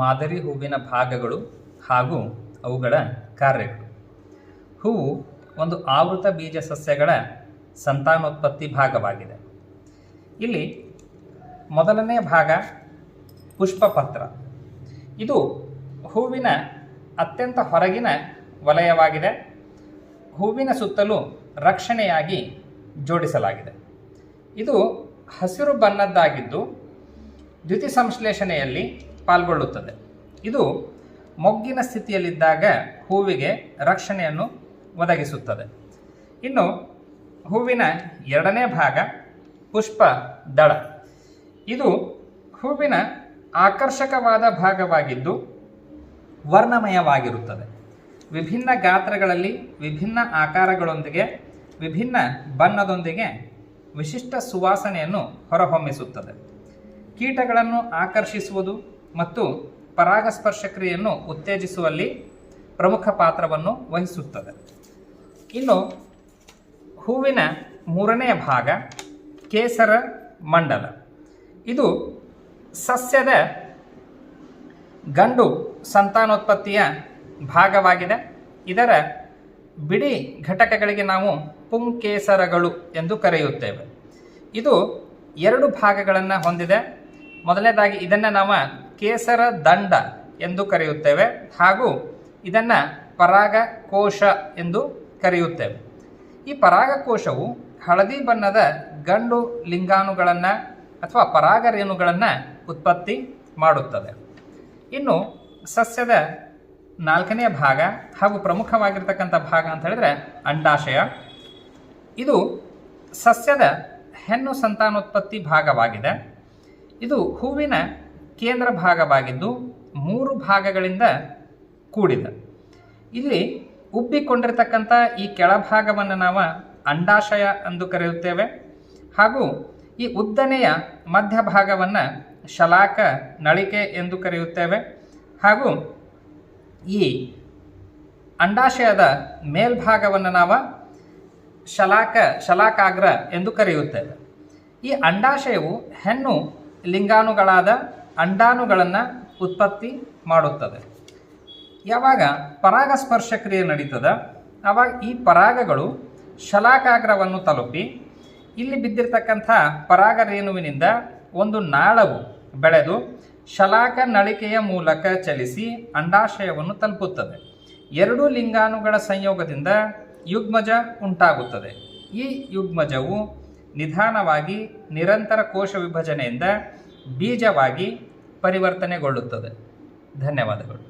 ಮಾದರಿ ಹೂವಿನ ಭಾಗಗಳು ಹಾಗೂ ಅವುಗಳ ಕಾರ್ಯಗಳು. ಹೂವು ಒಂದು ಆವೃತ ಬೀಜ ಸಸ್ಯಗಳ ಸಂತಾನೋತ್ಪತ್ತಿ ಭಾಗವಾಗಿದೆ. ಇಲ್ಲಿ ಮೊದಲನೇ ಭಾಗ ಪುಷ್ಪಪತ್ರ. ಇದು ಹೂವಿನ ಅತ್ಯಂತ ಹೊರಗಿನ ವಲಯವಾಗಿದೆ. ಹೂವಿನ ಸುತ್ತಲೂ ರಕ್ಷಣೆಯಾಗಿ ಜೋಡಿಸಲಾಗಿದೆ. ಇದು ಹಸಿರು ಬಣ್ಣದ್ದಾಗಿದ್ದು ದ್ಯುತಿಸಂಶ್ಲೇಷಣೆಯಲ್ಲಿ ಪಾಲ್ಗೊಳ್ಳುತ್ತದೆ. ಇದು ಮೊಗ್ಗಿನ ಸ್ಥಿತಿಯಲ್ಲಿದ್ದಾಗ ಹೂವಿಗೆ ರಕ್ಷಣೆಯನ್ನು ಒದಗಿಸುತ್ತದೆ. ಇನ್ನು ಹೂವಿನ ಎರಡನೇ ಭಾಗ ಪುಷ್ಪ ದಳ. ಇದು ಹೂವಿನ ಆಕರ್ಷಕವಾದ ಭಾಗವಾಗಿದ್ದು ವರ್ಣಮಯವಾಗಿರುತ್ತದೆ. ವಿಭಿನ್ನ ಗಾತ್ರಗಳಲ್ಲಿ, ವಿಭಿನ್ನ ಆಕಾರಗಳೊಂದಿಗೆ, ವಿಭಿನ್ನ ಬಣ್ಣದೊಂದಿಗೆ ವಿಶಿಷ್ಟ ಸುವಾಸನೆಯನ್ನು ಹೊರಹೊಮ್ಮಿಸುತ್ತದೆ. ಕೀಟಗಳನ್ನು ಆಕರ್ಷಿಸುವುದು ಮತ್ತು ಪರಾಗಸ್ಪರ್ಶ ಕ್ರಿಯೆಯನ್ನು ಉತ್ತೇಜಿಸುವಲ್ಲಿ ಪ್ರಮುಖ ಪಾತ್ರವನ್ನು ವಹಿಸುತ್ತದೆ. ಇನ್ನು ಹೂವಿನ ಮೂರನೇ ಭಾಗ ಕೇಸರ ಮಂಡಲ. ಇದು ಸಸ್ಯದ ಗಂಡು ಸಂತಾನೋತ್ಪತ್ತಿಯ ಭಾಗವಾಗಿದೆ. ಇದರ ಬಿಡಿ ಘಟಕಗಳಿಗೆ ನಾವು ಪುಂಕೇಸರಗಳು ಎಂದು ಕರೆಯುತ್ತೇವೆ. ಇದು ಎರಡು ಭಾಗಗಳನ್ನು ಹೊಂದಿದೆ. ಮೊದಲನೇದಾಗಿ ಇದನ್ನು ನಾವು ಕೇಸರ ದಂಡ ಎಂದು ಕರೆಯುತ್ತೇವೆ ಹಾಗೂ ಇದನ್ನು ಪರಾಗಕೋಶ ಎಂದು ಕರೆಯುತ್ತೇವೆ. ಈ ಪರಾಗಕೋಶವು ಹಳದಿ ಬಣ್ಣದ ಗಂಡು ಲಿಂಗಾಣುಗಳನ್ನು ಅಥವಾ ಪರಾಗರೇಣುಗಳನ್ನು ಉತ್ಪತ್ತಿ ಮಾಡುತ್ತದೆ. ಇನ್ನು ಸಸ್ಯದ ನಾಲ್ಕನೇ ಭಾಗ ಹಾಗೂ ಪ್ರಮುಖವಾಗಿರ್ತಕ್ಕಂಥ ಭಾಗ ಅಂತ ಹೇಳಿದ್ರೆ ಅಂಡಾಶಯ. ಇದು ಸಸ್ಯದ ಹೆಣ್ಣು ಸಂತಾನೋತ್ಪತ್ತಿ ಭಾಗವಾಗಿದೆ. ಇದು ಹೂವಿನ ಕೇಂದ್ರ ಭಾಗವಾಗಿದ್ದು 3 ಭಾಗಗಳಿಂದ ಕೂಡಿದೆ. ಇಲ್ಲಿ ಉಬ್ಬಿಕೊಂಡಿರ್ತಕ್ಕಂಥ ಈ ಕೆಳಭಾಗವನ್ನು ನಾವು ಅಂಡಾಶಯ ಎಂದು ಕರೆಯುತ್ತೇವೆ ಹಾಗೂ ಈ ಉದ್ದನೆಯ ಮಧ್ಯಭಾಗವನ್ನು ಶಲಾಕ ನಳಿಕೆ ಎಂದು ಕರೆಯುತ್ತೇವೆ ಹಾಗೂ ಈ ಅಂಡಾಶಯದ ಮೇಲ್ಭಾಗವನ್ನು ನಾವು ಶಲಾಕಾಗ್ರ ಎಂದು ಕರೆಯುತ್ತೇವೆ. ಈ ಅಂಡಾಶಯವು ಹೆಣ್ಣು ಲಿಂಗಾಣುಗಳಾದ ಅಂಡಾಣುಗಳನ್ನು ಉತ್ಪತ್ತಿ ಮಾಡುತ್ತದೆ. ಯಾವಾಗ ಪರಾಗಸ್ಪರ್ಶ ಕ್ರಿಯೆ ನಡೀತದೆ ಆವಾಗ ಈ ಪರಾಗಗಳು ಶಲಾಕಾಗ್ರವನ್ನು ತಲುಪಿ ಇಲ್ಲಿ ಬಿದ್ದಿರ್ತಕ್ಕಂಥ ಪರಾಗರೇಣುವಿನಿಂದ ಒಂದು ನಾಳವು ಬೆಳೆದು ಶಲಾಕ ನಳಿಕೆಯ ಮೂಲಕ ಚಲಿಸಿ ಅಂಡಾಶಯವನ್ನು ತಲುಪುತ್ತದೆ. 2 ಲಿಂಗಾಣುಗಳ ಸಂಯೋಗದಿಂದ ಯುಗ್ಮಜ ಉಂಟಾಗುತ್ತದೆ. ಈ ಯುಗ್ಮಜವು ನಿಧಾನವಾಗಿ ನಿರಂತರ ಕೋಶ ವಿಭಜನೆಯಿಂದ ಬೀಜವಾಗಿ ಪರಿವರ್ತನೆಗೊಳ್ಳುತ್ತದೆ. ಧನ್ಯವಾದಗಳು.